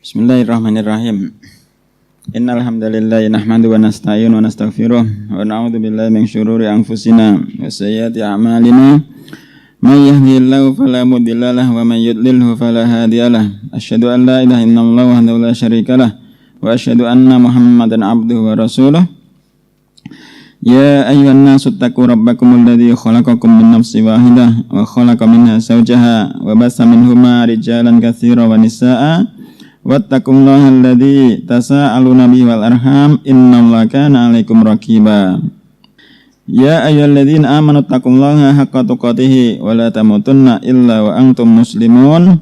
Bismillahirrahmanirrahim. Innal hamdalillah nahmadu wa nasta'inu wa nastaghfiruh wa na'udzu billahi min syururi anfusina wa sayyiati a'malina. May yahdihillahu fala mudilla lahu wa may yudlilhu fala hadiyalah. Asyhadu an la ilaha illallah wahdahu la syarikalah wa asyhadu anna Muhammadan abduhu wa rasuluh. Ya ayyuhan nasu taqu rabbakumul ladzi khalaqakum min nafsin wahidah wa khalaqa minha zawjaha wa bassa minhuma rijalan katsiran wa nisaa'a wattaqullaha alladzi tasaaluna bihi wal arham innallaha kana 'alaikum raqiba. Ya ayyuhalladzina amanu taqullaha haqqa tuqatih wa la tamutunna illa wa antum muslimun.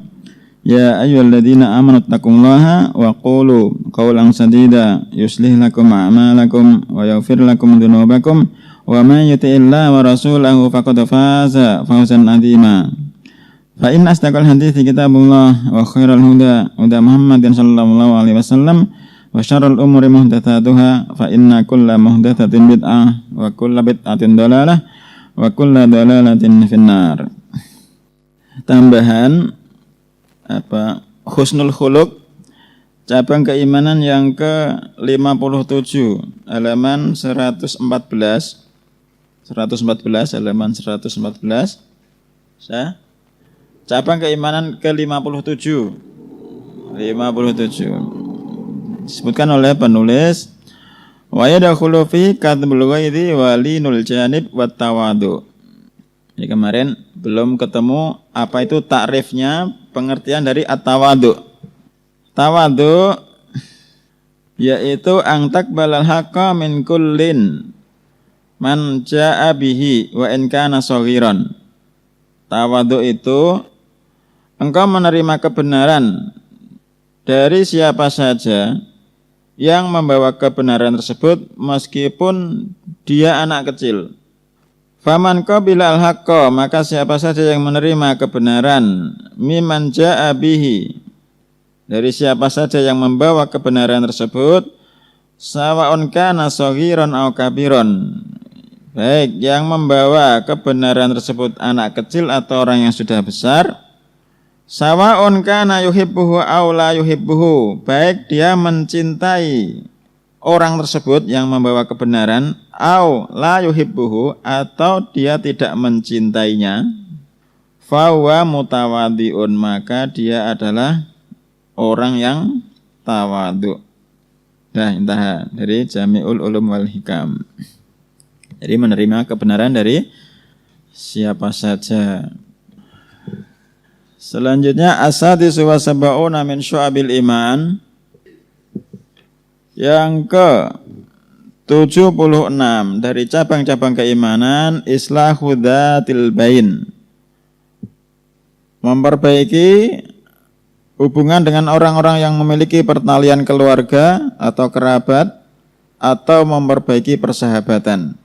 Ya ayyuhalladzina amanu taqullaha wa qulu qawlan sadida yuslih lakum a'malakum wa yaghfir lakum dhunubakum wa may yuti'illaha wa rasulahu faqad faza fawzan 'azima. Fa inna asdaqal hadithi kitabullah wa khairal huda Muhammadin sallallahu alaihi wasallam wa syarrul umuri muhdatsatuha fa inna kulla muhdatsatin bid'ah wa kulla bid'atin dhalalah wa kulla dhalalatin finnar. Tambahan husnul khuluq cabang keimanan yang ke-57 halaman 114 halaman 114 cabang keimanan ke-57 disebutkan oleh penulis wa yadkhulu fi kadhbul ghairi wa linul janib wat tawadu. Ini kemarin belum ketemu apa itu takrifnya, pengertian dari at-tawadu. Tawadu yaitu ang taqbalal haqqa min kullin man jaa bihi wa in kana saghiran. Tawadu itu engkau menerima kebenaran dari siapa saja yang membawa kebenaran tersebut meskipun dia anak kecil. Faman qabila al-haqqa, maka siapa saja yang menerima kebenaran mimman jaa bihi, dari siapa saja yang membawa kebenaran tersebut, sawaun kana saghiran aw kabiran, baik yang membawa kebenaran tersebut anak kecil atau orang yang sudah besar, sawaun kana yuhibbuhu aw la yuhibbuhu, baik dia mencintai orang tersebut yang membawa kebenaran, aw la yuhibbuhu, atau dia tidak mencintainya, fahuwa mutawadhi'un, maka dia adalah orang yang tawadhu. Nah, intaha dari Jami'ul Ulum wal Hikam. Jadi menerima kebenaran dari siapa saja. Selanjutnya as-sadisu wa sab'una min syu'abil iman, yang ke-76 dari cabang-cabang keimanan, islahu dzatil bain, memperbaiki hubungan dengan orang-orang yang memiliki pertalian keluarga atau kerabat, atau memperbaiki persahabatan.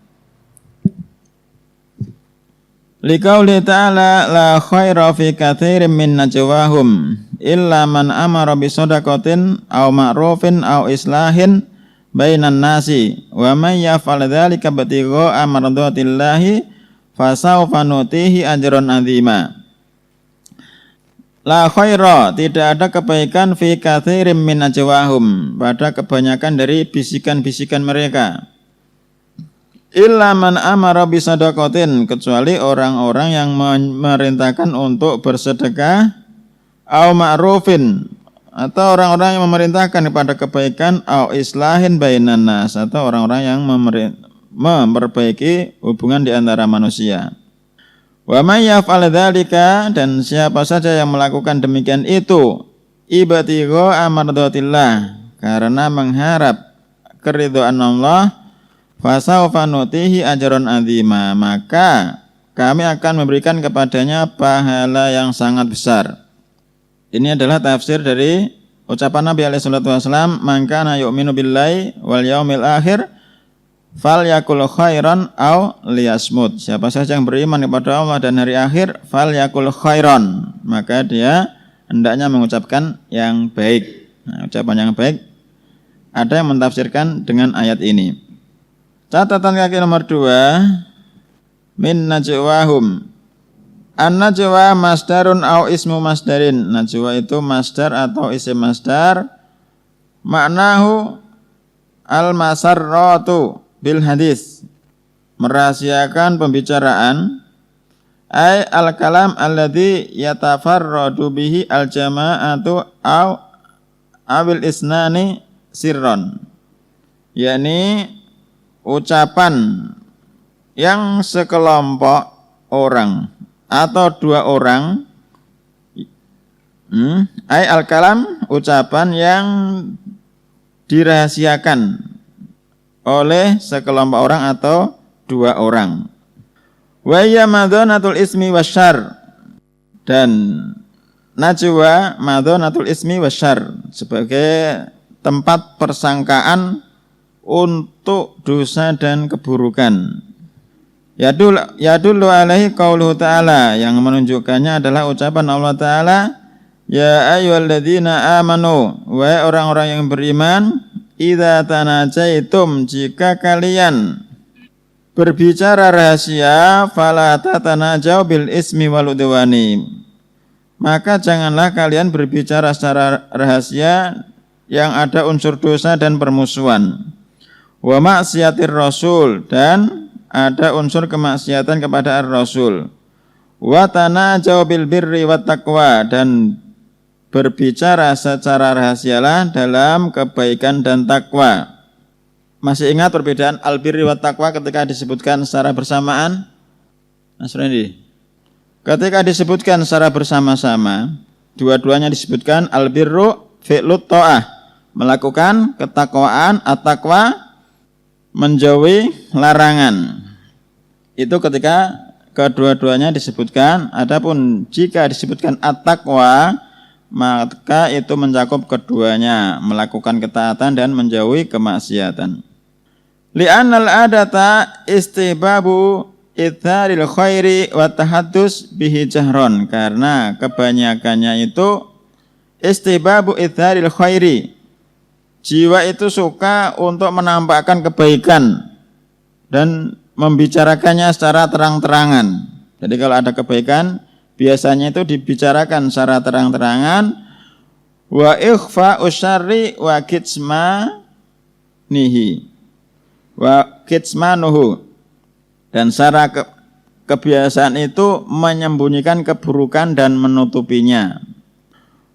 Liqauli ta'ala la khaira fi katsirin min najwahum illa man amara bi shadaqatin aw ma'rufin aw islahin bainan nasi wa may yaf'al dzalika batigha amradatillahi fasawfa nutihi ajran 'azima. La khaira, tidak ada kebaikan fi katsirin min najwahum, pada kebanyakan dari bisikan-bisikan mereka. Illa man amara bisadaqatin, kecuali orang-orang yang memerintahkan untuk bersedekah, au ma'rufin, atau orang-orang yang memerintahkan kepada kebaikan, au islahin bainan nas, atau orang-orang yang memperbaiki hubungan di antara manusia. Wa may yaf'al dzalika, dan siapa saja yang melakukan demikian itu, ibtigha amradatillah, karena mengharap keridhaan Allah, fasawfa nutihi ajran 'azima, maka kami akan memberikan kepadanya pahala yang sangat besar. Ini adalah tafsir dari ucapan Nabi alaihi salatu wasallam, man kana yu'minu billahi wal yaumil akhir falyakul khairan aw liyasmut. Siapa saja yang beriman kepada Allah dan hari akhir, falyakul khairan, maka dia hendaknya mengucapkan yang baik. Nah, ucapan yang baik ada yang mentafsirkan dengan ayat ini. Catatan kaki nomor 2, min najwahum An-najwa masdarun au ismu masdarin. Najwa itu masdar atau isim masdar. Maknahu al-masarratu bil hadis. Merahasiakan pembicaraan. Ay al-kalam alladhi yatafarradu bihi al-jama'atu au awil isnani sirron. yakni ucapan yang sekelompok orang atau dua orang, ay al-kalam, ucapan yang dirahasiakan oleh sekelompok orang atau dua orang. Wa ya madhonatul ismi wasyar, dan najwa madhonatul ismi wasyar sebagai tempat persangkaan untuk dosa dan keburukan. Yadullu alaihi qauluhu ta'ala, yang menunjukkannya adalah ucapan Allah Ta'ala, ya ayyuhalladzina amanu, wahai orang-orang yang beriman, idza tanajaitum, jika kalian berbicara rahasia, fala tatanajau bil ismi wal udwani, maka janganlah kalian berbicara secara rahasia yang ada unsur dosa dan permusuhan. Wa maksiatir rasul, dan ada unsur kemaksiatan kepada ar-rasul. Wa tanajau bil birri wat taqwa, dan berbicara secara rahasialah dalam kebaikan dan takwa. Masih ingat perbedaan al-birri wat taqwa ketika disebutkan secara bersamaan? Mas Randy, ketika disebutkan secara bersama-sama, dua-duanya disebutkan al-birru fi'lut ta'ah, melakukan ketakwaan, at-taqwa menjauhi larangan. Itu ketika kedua-duanya disebutkan. Adapun jika disebutkan at-taqwa, maka itu mencakup keduanya, melakukan ketaatan dan menjauhi kemaksiatan. Li'annal adata istibabu itharil khairi wa tahaddus bihi jahron, karena kebanyakannya itu istibabu itharil khairi, jiwa itu suka untuk menampakkan kebaikan dan membicarakannya secara terang-terangan. Jadi kalau ada kebaikan, biasanya itu dibicarakan secara terang-terangan. Wa ikhfa usyarri wa kitsmanihi wa kitsmanuhu, dan secara kebiasaan itu menyembunyikan keburukan dan menutupinya.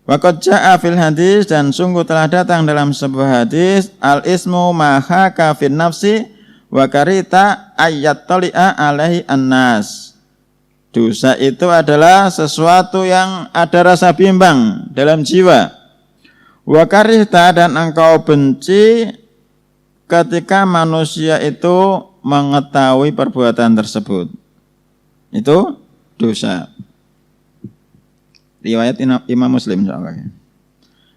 Wa qad jaa fil hadis, dan sungguh telah datang dalam sebuah hadis, al ismu ma haka fin nafsi wa karita ayattali'a alaihi annas. Dosa itu adalah sesuatu yang ada rasa bimbang dalam jiwa. Wa karita, dan engkau benci ketika manusia itu mengetahui perbuatan tersebut. Itu dosa. Riwayat Imam Muslim insyaallah.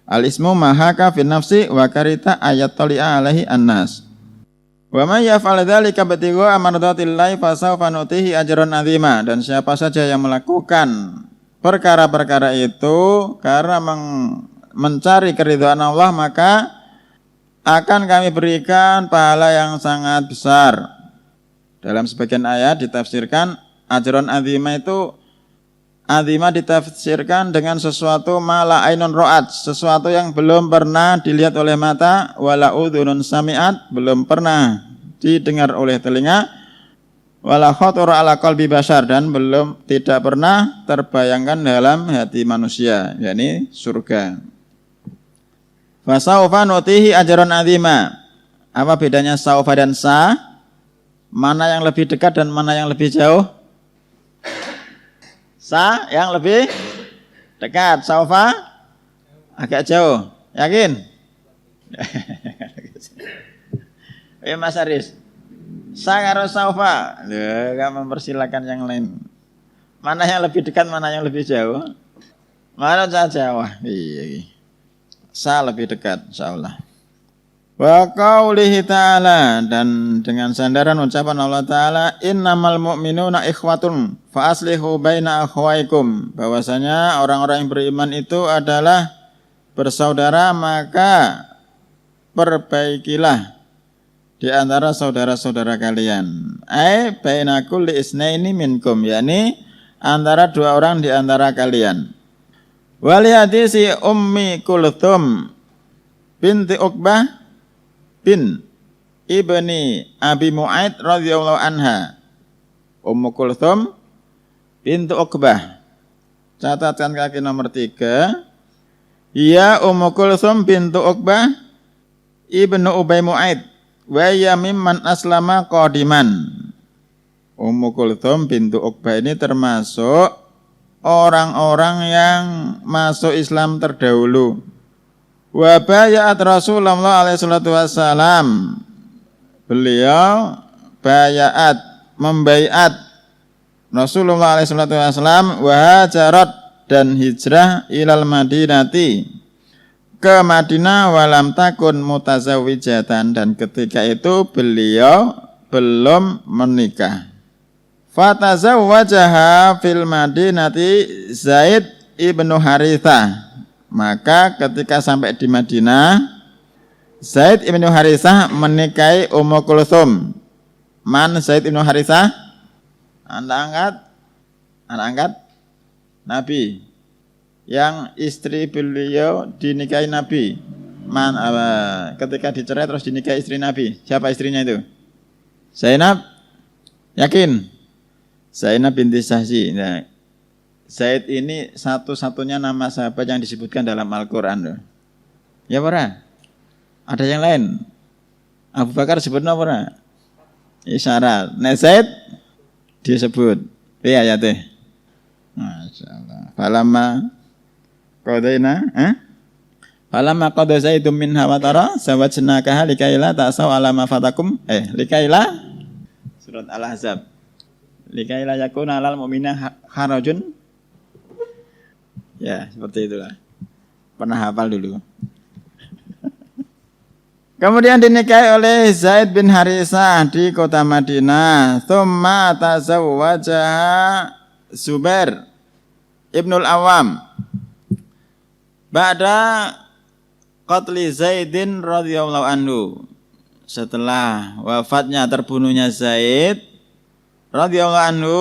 Al-ismu mahaka fi nafsi wa karita ayattali'a alaihi annas. Wa may yaf'al dzalika batigha amradatillahi fasawfa nutihi ajran 'azima, dan siapa saja yang melakukan perkara-perkara itu karena mencari keridhaan Allah, maka akan kami berikan pahala yang sangat besar. Dalam sebagian ayat ditafsirkan ajran 'azima itu, azimah ditafsirkan dengan sesuatu mala ainun ro'at, sesuatu yang belum pernah dilihat oleh mata, wala udhunun sami'at, belum pernah didengar oleh telinga, wala khatara ala qalbi bashar, dan belum tidak pernah terbayangkan dalam hati manusia, yakni surga. Fasaufa nutihi ajran azima. Apa bedanya saufa dan sa? Mana yang lebih dekat dan mana yang lebih jauh? Sa yang lebih dekat, saufa agak jauh. Yakin? Mas Aris, sa karo saufa, enggak mempersilakan yang lain. Mana yang lebih dekat, mana yang lebih jauh? Mana saja, wah, iya. Sa lebih dekat, insyaallah. Wa qaulihi ta'ala, dan dengan sandaran ucapan Allah Ta'ala, innamal mu'minuna ikhwatun fa aslihu baina akhwaikum, bahwasanya orang-orang yang beriman itu adalah bersaudara, maka perbaikilah di antara saudara-saudara kalian. Ai baina kulli isnaini minkum, yakni antara dua orang di antara kalian. Wali hadisi Ummi Kulthum binti Uqbah bin Ibni Abi Mu'aid radhiyallahu anha. Ummu Kulthum binti Uqbah. Catatkan kaki nomor 3. Ya Ummu Kulthum binti Uqbah Ibnu Ubay Mu'aid wa ya mimman aslama qadiman. Ummu Kulthum binti Uqbah ini termasuk orang-orang yang masuk Islam terdahulu. Wa bayat Rasulullah alaihi salatu wassalam. Beliau membaiat Rasulullah alaihi salatu wassalam wa hajarat dan hijrah ilal Madinati ke Madinah walam takun mutazawwijatan, dan ketika itu beliau belum menikah. Fatazawwajaha fil Madinati Zaid ibnu Harithah. Maka ketika sampai di Madinah, Zaid ibnu Harithah menikahi Ummu Kulthum. Man Zaid ibnu Harithah? Anak angkat Nabi. Yang istri beliau dinikahi Nabi. Ketika dicerai terus dinikahi istri Nabi. Siapa istrinya itu? Zainab? Yakin? Zainab binti Jahsy. Nah, Zaid ini satu-satunya nama sahabat yang disebutkan dalam Al-Quran. Ya para? Ada yang lain? Abu Bakar sebutnya apa? Isyarat. Nah Zaid disebut. Iya ya teh. Masyaallah. Falamma qada Zaidum minha wa tara zawajnakaha likaila ta'saw ala ma fatakum. Likaila surat Al-Ahzab. Likaila yakuna alal mu'minina harajun. Ya, seperti itulah. Pernah hafal dulu. Kemudian dinikahi oleh Zaid bin Harithah di kota Madinah. Tsumma tazawwajaha Zubair Ibnul Awam. Ba'da qatli Zaidin radhiyallahu anhu. Setelah wafatnya, terbunuhnya Zaid radhiyallahu anhu,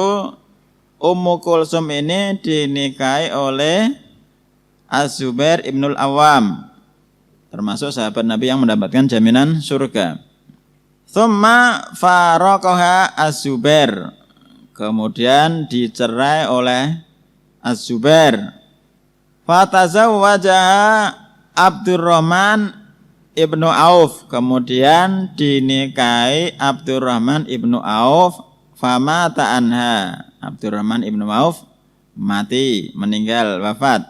Ummu Kulsum ini dinikahi oleh Az-Zubair Ibnul Awam, termasuk sahabat Nabi yang mendapatkan jaminan surga. Tsumma faraqaha Az-Zubair. Kemudian dicerai oleh Az-Zubair. Fatazawwajaha Abdurrahman Ibnu Auf. Kemudian dinikahi Abdurrahman Ibnu Auf. Famata anha. Abdurrahman Ibnu Auf mati, meninggal, wafat.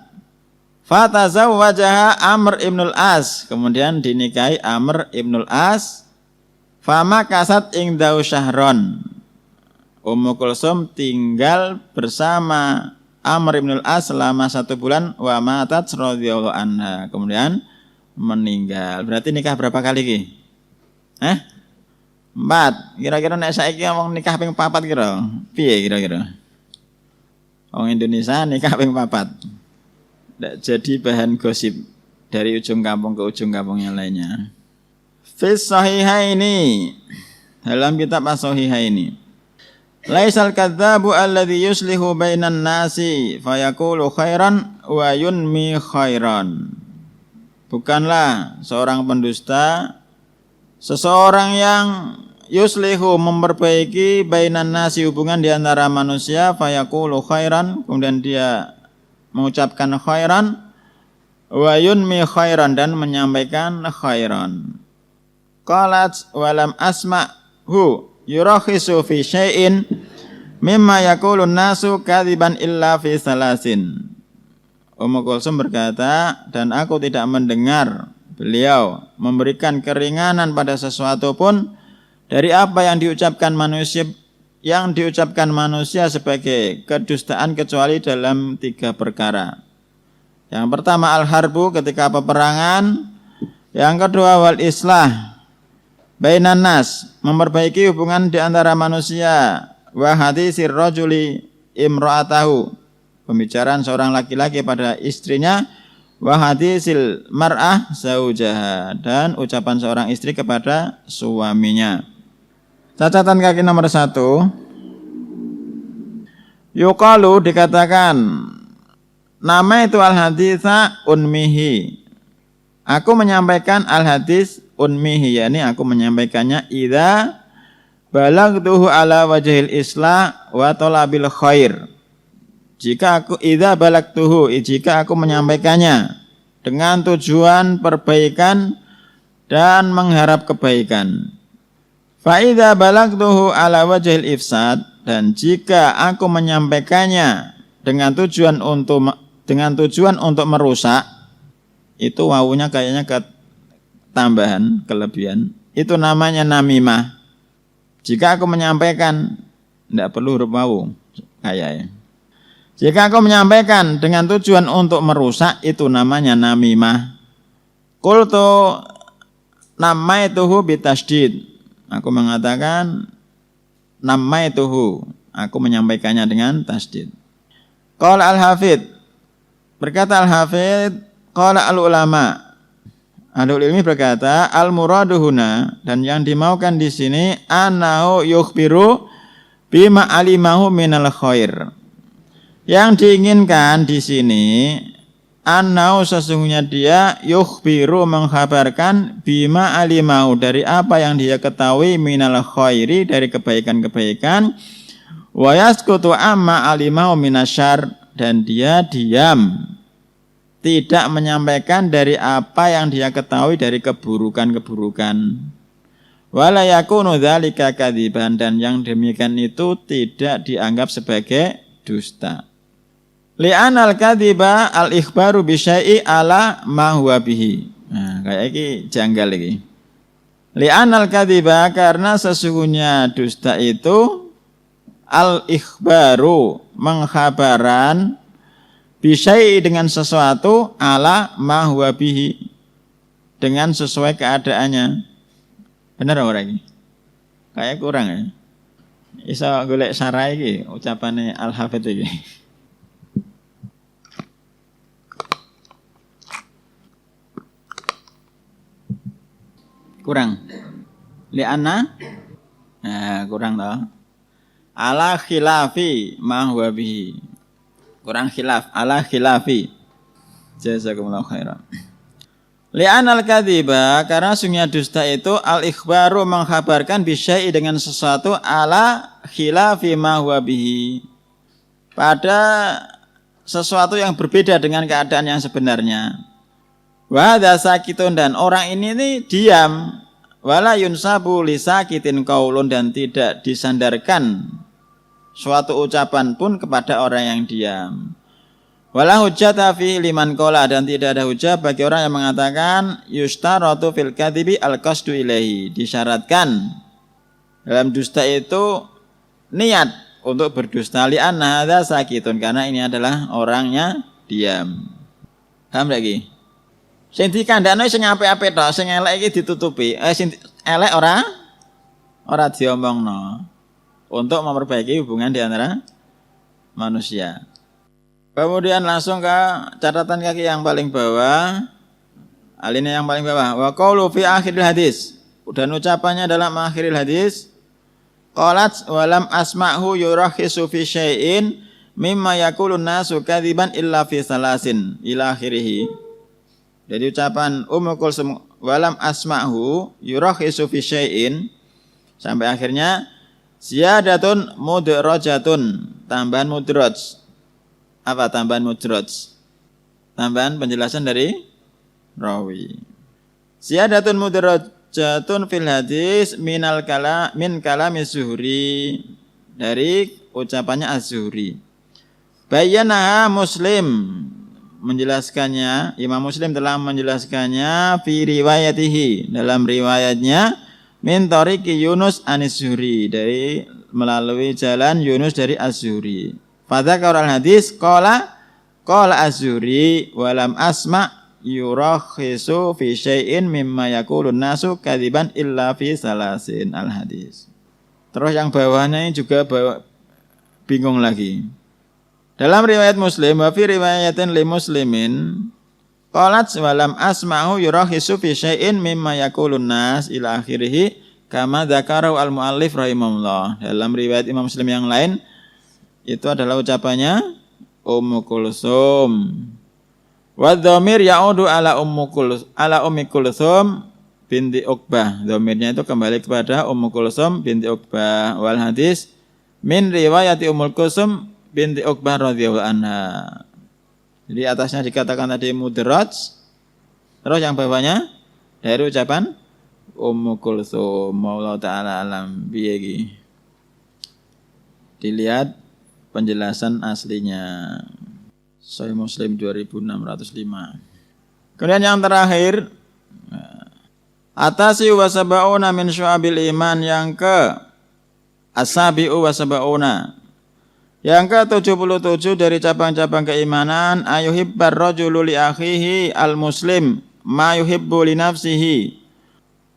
Fatazawwajaha Amr Ibnul As. Kemudian dinikahi Amr Ibnul As. Fama kasat ingdau syahron. Ummu Kulsum tinggal bersama Amr Ibnul As selama 1 bulan. Wa matat radhiyallahu anha. Kemudian meninggal. Berarti nikah berapa kali ki? 4. Kira-kira nek saiki ngomong nikah ping 4 kira. Piye kira-kira? Wong Indonesia nikah ping 4. Ndak jadi bahan gosip dari ujung kampung ke ujung kampung yang lainnya. Fis sahihaini. Dalam kitab as-sahihaini. Laisal kadzabu alladzi yuslihu bainan nasi fayaqulu khairan wa yunmi khairan. Bukanlah seorang pendusta seseorang yang yuslihu memperbaiki bainan nasi, hubungan di antara manusia, fayaqulu khairan, kemudian dia mengucapkan khairan, wa yunmi khairan, dan menyampaikan khairan. Qalat walam asma'hu yurakhisu fi syai'in mimma yaqulun nasu kadziban illa fi salasin. Ummu Kulsum berkata, dan aku tidak mendengar beliau memberikan keringanan pada sesuatu pun dari apa yang diucapkan manusia sebagai kedustaan, kecuali dalam 3 perkara. Yang pertama al-harbu, ketika peperangan. Yang kedua wal islah bainan nas, memperbaiki hubungan di antara manusia. Wa hadisir rajuli imra'atahu, pembicaraan seorang laki-laki pada istrinya. Wa hadisil mar'ah zaujaha, dan ucapan seorang istri kepada suaminya. Catatan kaki nomor 1. Yuqalu dikatakan nama itu al-haditsa unmihi. Aku menyampaikan al-hadis unmihi, yakni aku menyampaikannya idza balagtuhu ala wajhil islah wa talabil khair. Jika aku menyampaikannya dengan tujuan perbaikan dan mengharap kebaikan. Fa idza balagtuhu ala wajhil ifsad, dan jika aku menyampaikannya dengan tujuan untuk merusak, itu wawunya kayaknya tambahan, kelebihan. Itu namanya namimah. Jika aku menyampaikan, tidak perlu huruf wawu kayaknya. Jika aku menyampaikan dengan tujuan untuk merusak, itu namanya namimah. Qultu namaituhu bitasydid. Aku mengatakan namaituhu. Aku menyampaikannya dengan tasydid. Qala al-hafidz, berkata al-hafidz, qala al-ulama. Ahlul ilmi berkata, al-muradu huna, dan yang dimaukan di sini annahu yukhbiru bima alimahu minal khair. Yang diinginkan di sini annahu, sesungguhnya dia yukhbiru mengkhabarkan bima alimahu, dari apa yang dia ketahui minal khairi, dari kebaikan-kebaikan, wa yaskutu amma alimahu minasyarr, dan dia diam, tidak menyampaikan dari apa yang dia ketahui dari keburukan-keburukan. Wala yakunu dzalika kadziban, dan yang demikian itu tidak dianggap sebagai dusta. Li'anal kadziba al-ikhbaru bisyai'i ala ma huwa bihi. Nah, kayak iki janggal iki. Li'anal kadziba, karena sesungguhnya dusta itu al-ikhbaru, mengkhabaran, bisyai'i, dengan sesuatu, ala ma huwa bihi, dengan sesuai keadaannya. Bener ora iki? Kayak kurang ya. Iso golek sarai iki ucapane al-hafidz iki. Kurang. Li'anna, nah, kurang toh. Ala khilafi ma huwa bihi. Kurang khilaf, ala khilafi. Jazakumullahu khairan. Li'anal kadziba, karena sungguhnya dusta itu al-ikhbaru, mengkhabarkan bisyai'i, dengan sesuatu, ala khilafi ma huwa bihi, pada sesuatu yang berbeda dengan keadaan yang sebenarnya. Wa hadza sakitun, dan orang ini diam. Wala yunsabu li sakitin qaulun, dan tidak disandarkan suatu ucapan pun kepada orang yang diam. Wala hujjata fi liman qala, dan tidak ada hujjah bagi orang yang mengatakan yustaratu fil kadzibi al-qasdu ilaihi, disyaratkan dalam dusta itu niat untuk berdusta. Li anna hadza sakitun, karena ini adalah orangnya diam. Paham lagi? Sing dikandakno sing apik-apik tok, sing elek iki ditutupi. Sing elek ora diomongno, untuk memperbaiki hubungan di antara manusia. Kemudian langsung ke catatan kaki yang paling bawah, alinea yang paling bawah. Wa qaulu fi akhiril hadis, dan ucapannya dalam akhiril hadis, qalat wa lam asma'hu yurakhisu fi syai'in mimma yaqulun nasu kadziban illa fi salasin ila akhirih. Jadi ucapan Ummu Kulsum walam asma'hu yurakhisu fi syai'in sampai akhirnya ziyadatun mudrajatun, tambahan mudraj. Apa tambahan mudraj? Tambahan penjelasan dari rawi. Ziyadatun mudrajatun fil hadis min kalami Zuhri, dari ucapannya Az-Zuhri. Bayyanaha Muslim, menjelaskannya, Imam Muslim telah menjelaskannya fi riwayatihi, dalam riwayatnya, min tariqi Yunus an-Zuhri, dari melalui jalan Yunus dari Az-Zuhri. Fadzakara al-hadis qala Az-Zuhri wa lam asma yurakhisu fi syai'in mimma yaqulun nasu kadziban illa fi salasin al-hadis. Terus yang bawahnya ini juga bingung lagi. Dalam riwayat Muslim, wa fi riwayatin li Muslimin, qalat wa lam asma'hu yurakhisu fi syai'in mimma yaqulun nas ila akhirih, kama dzakarahu al-muallif rahimahullah. Dalam riwayat Imam Muslim yang lain, itu adalah ucapannya Ummu Kulsum. Wa dhamir ya'udu ala Ummi Kulsum binti Uqbah. Dhamirnya itu kembali kepada Ummu Kulsum binti Uqbah. Wal hadis min riwayati Ummul Kulsum binti Uqbah radhiyallahu anha. Jadi atasnya dikatakan tadi mudraj, terus yang bawahnya dari ucapan Ummu Kulsum. Maulana ta'ala alam piye iki. Dilihat penjelasan aslinya. Sahih Muslim 2605. Kemudian yang terakhir, atasi wa sab'una min syu'abil iman, yang ke asabi'u wa sab'una, yang ke-77 dari cabang-cabang keimanan, ayuhibbar rajulu li akhihi al-muslim ma yuhibbu li nafsihi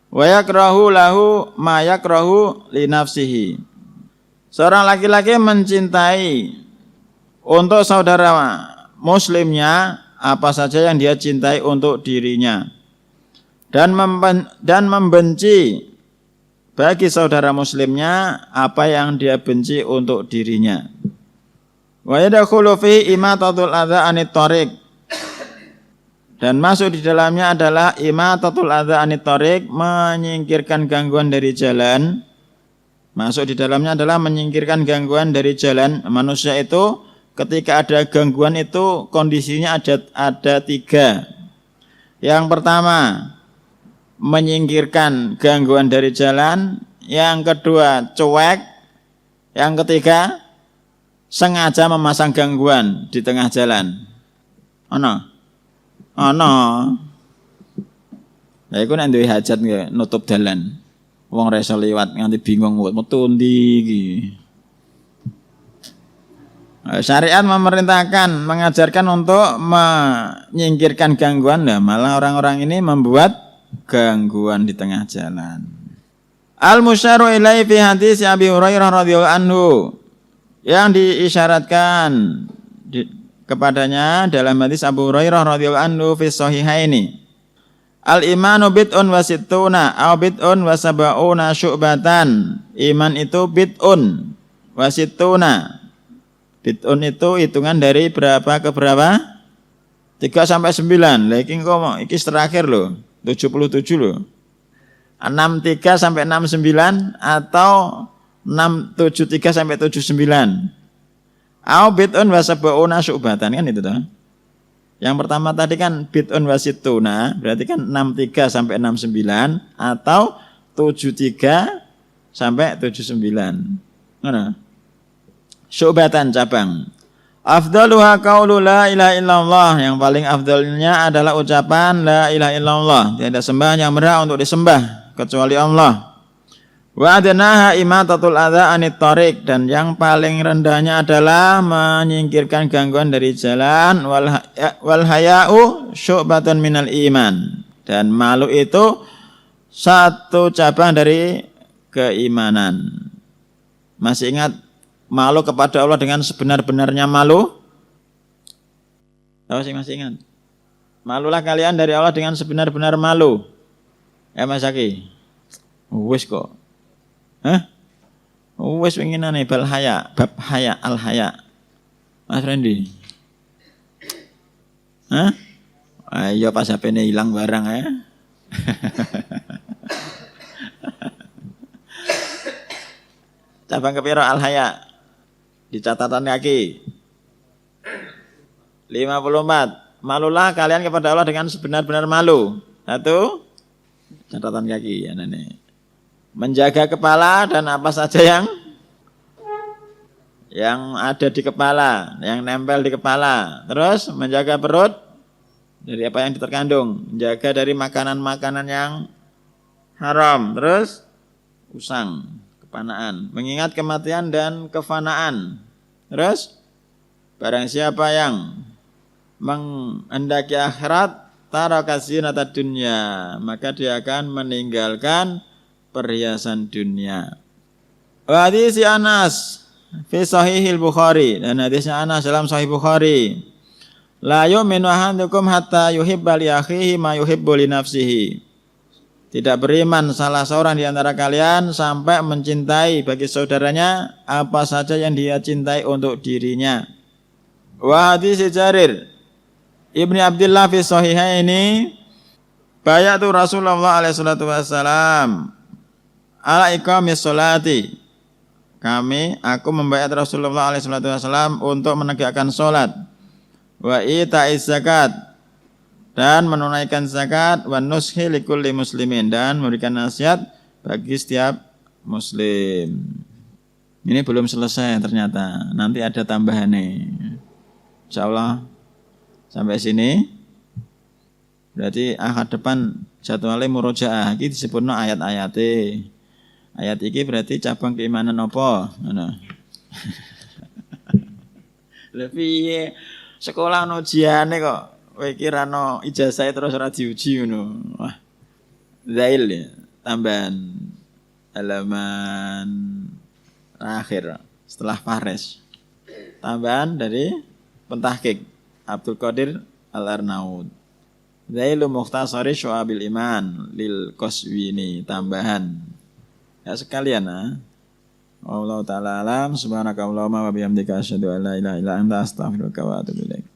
wa yakrahu lahu ma yakrahu li nafsihi. Seorang laki-laki mencintai untuk saudara muslimnya apa saja yang dia cintai untuk dirinya, dan membenci bagi saudara muslimnya apa yang dia benci untuk dirinya. Wa yadkhulu fi imatatul adza anit thariq, dan masuk di dalamnya adalah imatatul adza anit thariq, menyingkirkan gangguan dari jalan. Masuk di dalamnya adalah menyingkirkan gangguan dari jalan. Manusia itu ketika ada gangguan itu kondisinya ada tiga. Yang pertama, menyingkirkan gangguan dari jalan. Yang kedua, cuek. Yang ketiga, sengaja memasang gangguan di tengah jalan. Ono. Ya iku nek duwe hajat nggih nutup dalan. Wong reso liwat nganti bingung metu ndi iki. Syariat memerintahkan, mengajarkan untuk menyingkirkan gangguan. Nah, malah orang-orang ini membuat gangguan di tengah jalan. Al-musyaru ilaihi fi hadis Abi Hurairah radhiyallahu anhu, yang diisyaratkan kepadanya dalam hadis Abu Hurairah radhiyallahu anhu fi sahihaini. Al-imanu bid'un wa sittuna aw bid'un wa sab'una syu'batan. Iman itu bid'un wa sittuna. Bid'un itu hitungan dari berapa ke berapa? 3 sampai 9. Lah iki kok iki terakhir lho, 77 lho. 63 sampai 69 atau 673 sampai 79. Aw bid'un wa sab'una syu'batan, kan itu toh. Yang pertama tadi kan bid'un wa sittuna, berarti kan 63 sampai 69 atau 73 sampai 79. Mana? Syu'batan cabang. Afdaluha qaulu la ilaha illallah, yang paling afdalnya adalah ucapan la ilaha illallah, tiada sembah yang berhak untuk disembah kecuali Allah. Wa adnaha imatatul adza anit thariq, dan yang paling rendahnya adalah menyingkirkan gangguan dari jalan. Wal haya'u syu'batun minal iman, dan malu itu satu cabang dari keimanan. Masih ingat malu kepada Allah dengan sebenar-benarnya malu? Tahu sih, masih ingat? Malulah kalian dari Allah dengan sebenar-benar malu. Ya Mas Aki? Wis kok. Wis winginane bal haya, bab haya, al haya. Mas Randy. Ayo pas HP-ne hilang barang ya. Cabang kepiro al haya? Di catatan kaki 54. Malulah kalian kepada Allah dengan sebenar-benar malu. Satu, catatan kaki ya nenek. Menjaga kepala dan apa saja yang ada di kepala, yang nempel di kepala. Terus menjaga perut dari apa yang terkandung, menjaga dari makanan-makanan yang haram. Terus usang, kepanaan, mengingat kematian dan kefanaan. Terus barang siapa yang menghendaki akhirat, taraka zinata dunya, maka dia akan meninggalkan perhiasan dunia. Hadis Anas fi Sahihil Bukhari, dan hadisnya Anas dalam Sahih Bukhari. La yu'minu ahadukum hatta yuhibba li akhihi ma yuhibbu li nafsihi. Tidak beriman salah seorang di antara kalian sampai mencintai bagi saudaranya apa saja yang dia cintai untuk dirinya. Wa hadis Jarir Ibni Abdullah fi sahihaini bayatu Rasulullah alaihi salatu wassalam ala iqamis sholati. Aku membayat Rasulullah alaihi salatu wassalam untuk menegakkan salat. Wa ita'iz zakat, dan menunaikan zakat, wa nushi likulli muslimin, dan memberikan nasihat bagi setiap muslim. Ini belum selesai ternyata, nanti ada tambahannya. Insyaallah sampai sini. Berarti ahad depan jadwalnya murojaah. Iki disebutno ayat-ayate. Ayat iki berarti cabang keimanan apa? Ngono. Lebih sekolah ono ujiane kok. Kowe kira no ijazah terus ora diuji ngono. Wah. Zail ya, tambahan halaman akhir setelah Fares. Tambahan dari pentahqiq Abdul Qadir Al-Arnaud. Zailu Mukhtasari Syu'abil Iman lil Qaswini, tambahan. Ya sekalian Allah taala alam, subhanakallahumma wa bihamdika asyhadu an la ilaha illa anta astaghfiruka wa atubu ilaik.